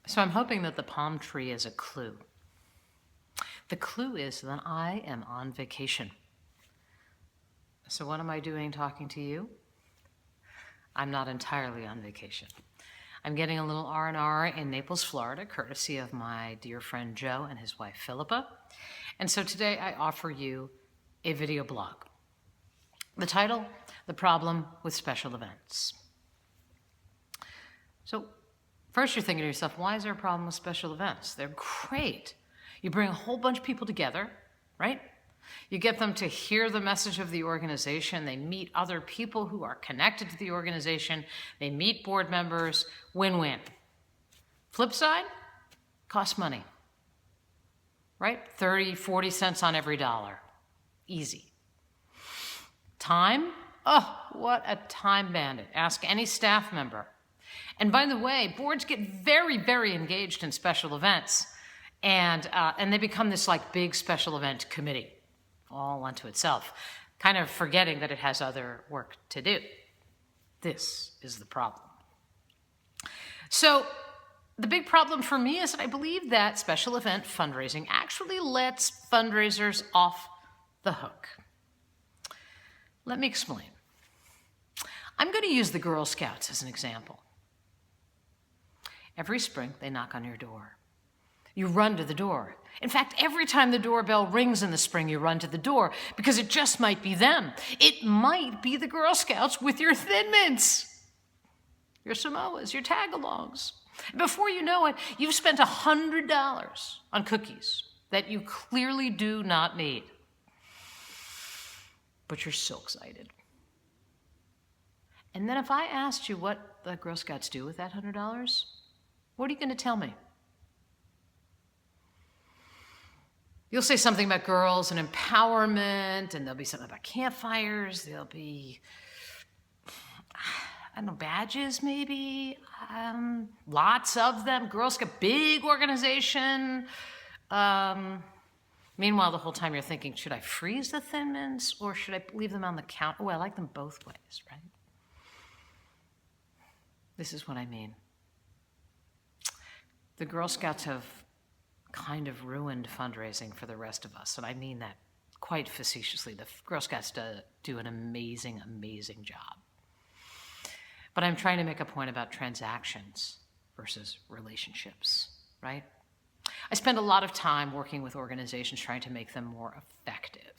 So I'm hoping that the palm tree is a clue. The clue is that I am on vacation. So what am I doing talking to you? I'm not entirely on vacation. I'm getting a little R&R in Naples, Florida, courtesy of my dear friend Joe and his wife Philippa. And so today I offer you a video blog. The title, The Problem with Special Events. So first you're thinking to yourself, why is there a problem with special events? They're great. You bring a whole bunch of people together, right? You get them to hear the message of the organization. They meet other people who are connected to the organization. They meet board members. Win-win. Flip side, costs money, right? 30, 40 cents on every dollar. Easy. Time? Oh, what a time bandit. Ask any staff member. And by the way, boards get very, very engaged in special events. And they become this like big special event committee all unto itself, kind of forgetting that it has other work to do. This is the problem. So the big problem for me is that I believe that special event fundraising actually lets fundraisers off the hook. Let me explain. I'm going to use the Girl Scouts as an example. Every spring, they knock on your door. You run to the door. In fact, every time the doorbell rings in the spring, you run to the door because it just might be them. It might be the Girl Scouts with your Thin Mints, your Samoas, your Tagalongs. Before you know it, you've spent $100 on cookies that you clearly do not need. But you're so excited. And then if I asked you what the Girl Scouts do with that $100, what are you going to tell me? You'll say something about girls and empowerment, and there'll be something about campfires. There'll be, I don't know, badges maybe. Lots of them. Girl Scout, big organization. Meanwhile, the whole time you're thinking, should I freeze the Thin Mints or should I leave them on the counter? Oh, I like them both ways, right? This is what I mean. The Girl Scouts have kind of ruined fundraising for the rest of us, and I mean that quite facetiously. The Girl Scouts do an amazing, amazing job. But I'm trying to make a point about transactions versus relationships, right? I spend a lot of time working with organizations trying to make them more effective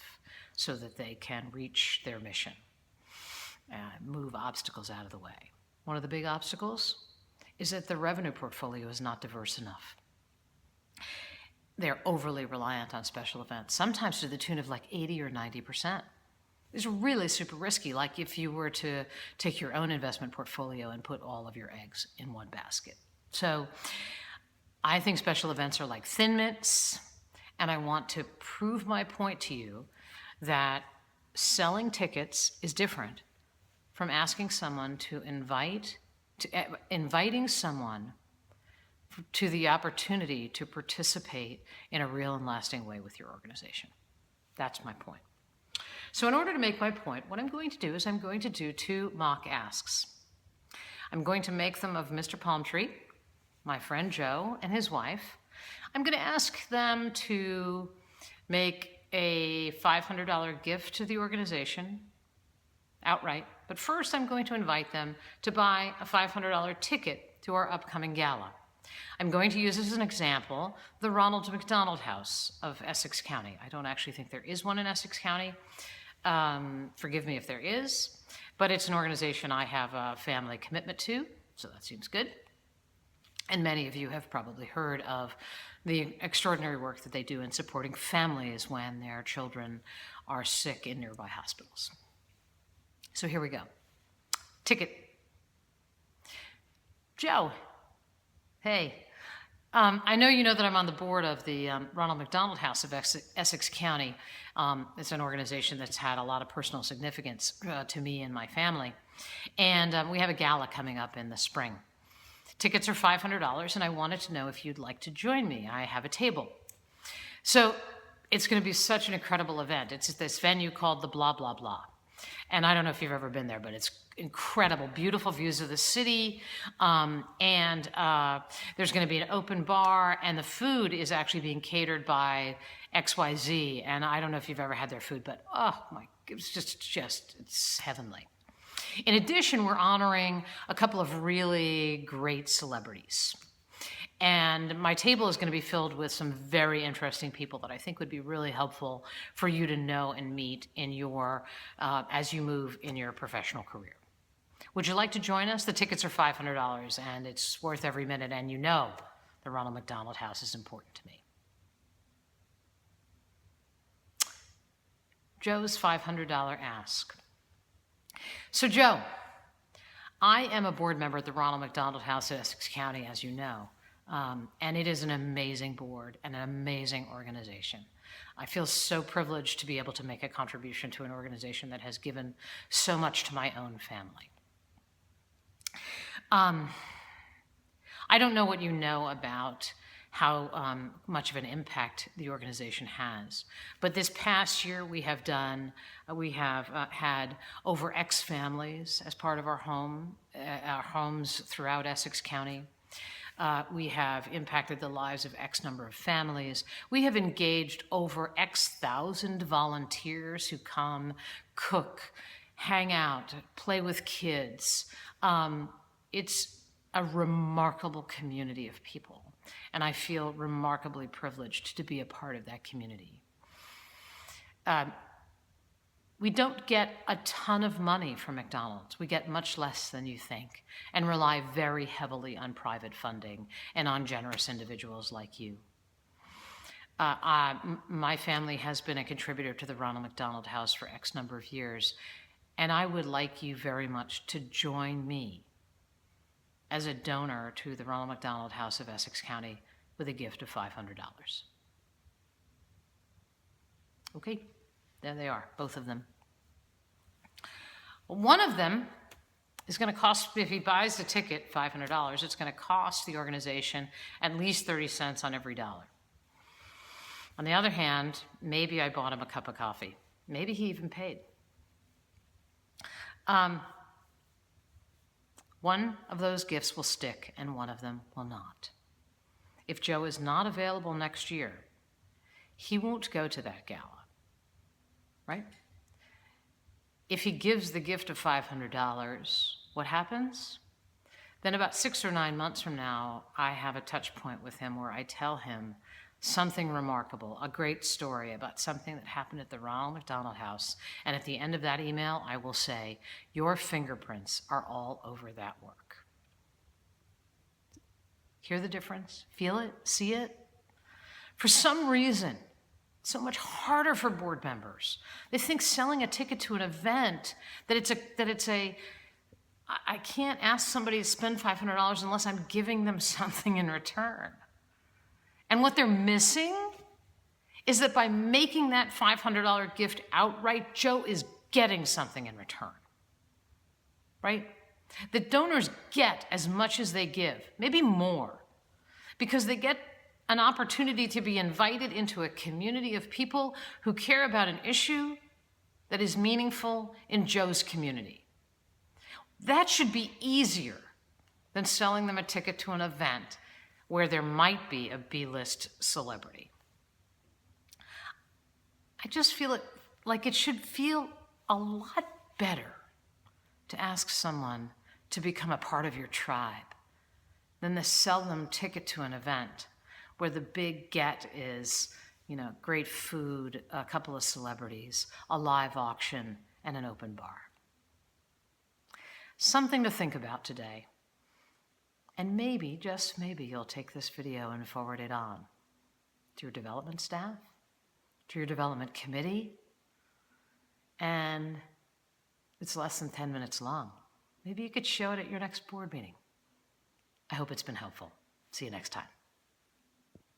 so that they can reach their mission and move obstacles out of the way. One of the big obstacles is that the revenue portfolio is not diverse enough. They're overly reliant on special events, sometimes to the tune of like 80 or 90%. It's really super risky, like if you were to take your own investment portfolio and put all of your eggs in one basket. So I think special events are like Thin Mints, and I want to prove my point to you that selling tickets is different from asking someone to inviting someone to the opportunity to participate in a real and lasting way with your organization. That's my point. So in order to make my point, what I'm going to do is I'm going to do two mock asks. I'm going to make them of Mr. Palmtree, my friend Joe, and his wife. I'm going to ask them to make a $500 gift to the organization outright. But first, I'm going to invite them to buy a $500 ticket to our upcoming gala. I'm going to use as an example the Ronald McDonald House of Essex County. I don't actually think there is one in Essex County. Forgive me if there is, but it's an organization I have a family commitment to, so that seems good. And many of you have probably heard of the extraordinary work that they do in supporting families when their children are sick in nearby hospitals. So here we go. Ticket. Joe. Hey. I know you know that I'm on the board of the Ronald McDonald House of Essex County. It's an organization that's had a lot of personal significance to me and my family. And we have a gala coming up in the spring. Tickets are $500, and I wanted to know if you'd like to join me. I have a table. So it's going to be such an incredible event. It's at this venue called the Blah, Blah, Blah. And I don't know if you've ever been there, but it's incredible, beautiful views of the city. And there's going to be an open bar, and the food is actually being catered by XYZ. And I don't know if you've ever had their food, but oh my, it's it's heavenly. In addition, we're honoring a couple of really great celebrities. And my table is going to be filled with some very interesting people that I think would be really helpful for you to know and meet in your, as you move in your professional career. Would you like to join us? The tickets are $500 and it's worth every minute, and you know the Ronald McDonald House is important to me. Joe's $500 ask. So Joe, I am a board member at the Ronald McDonald House at Essex County, as you know. And it is an amazing board and an amazing organization. I feel so privileged to be able to make a contribution to an organization that has given so much to my own family. I don't know what you know about how much of an impact the organization has, but this past year we have had over X families as part of our homes throughout Essex County. We have impacted the lives of X number of families. We have engaged over X thousand volunteers who come, cook, hang out, play with kids. It's a remarkable community of people, and I feel remarkably privileged to be a part of that community. We don't get a ton of money from McDonald's. We get much less than you think, and rely very heavily on private funding and on generous individuals like you. My family has been a contributor to the Ronald McDonald House for X number of years, and I would like you very much to join me as a donor to the Ronald McDonald House of Essex County with a gift of $500. Okay? There they are, both of them. One of them is going to cost, if he buys the ticket, $500, it's going to cost the organization at least 30 cents on every dollar. On the other hand, maybe I bought him a cup of coffee. Maybe he even paid. One of those gifts will stick and one of them will not. If Joe is not available next year, he won't go to that gala. Right? If he gives the gift of $500, what happens? Then about 6 or 9 months from now, I have a touch point with him where I tell him something remarkable, a great story about something that happened at the Ronald McDonald House. And at the end of that email, I will say, your fingerprints are all over that work. Hear the difference? Feel it? See it? For some reason, so much harder for board members. They think selling a ticket to an event, I can't ask somebody to spend $500 unless I'm giving them something in return. And what they're missing is that by making that $500 gift outright, Joe is getting something in return, right? The donors get as much as they give, maybe more, because they get an opportunity to be invited into a community of people who care about an issue that is meaningful in Joe's community. That should be easier than selling them a ticket to an event where there might be a B-list celebrity. I just feel like it should feel a lot better to ask someone to become a part of your tribe than to sell them a ticket to an event where the big get is, great food, a couple of celebrities, a live auction, and an open bar. Something to think about today. And maybe, just maybe, you'll take this video and forward it on to your development staff, to your development committee, and it's less than 10 minutes long. Maybe you could show it at your next board meeting. I hope it's been helpful. See you next time.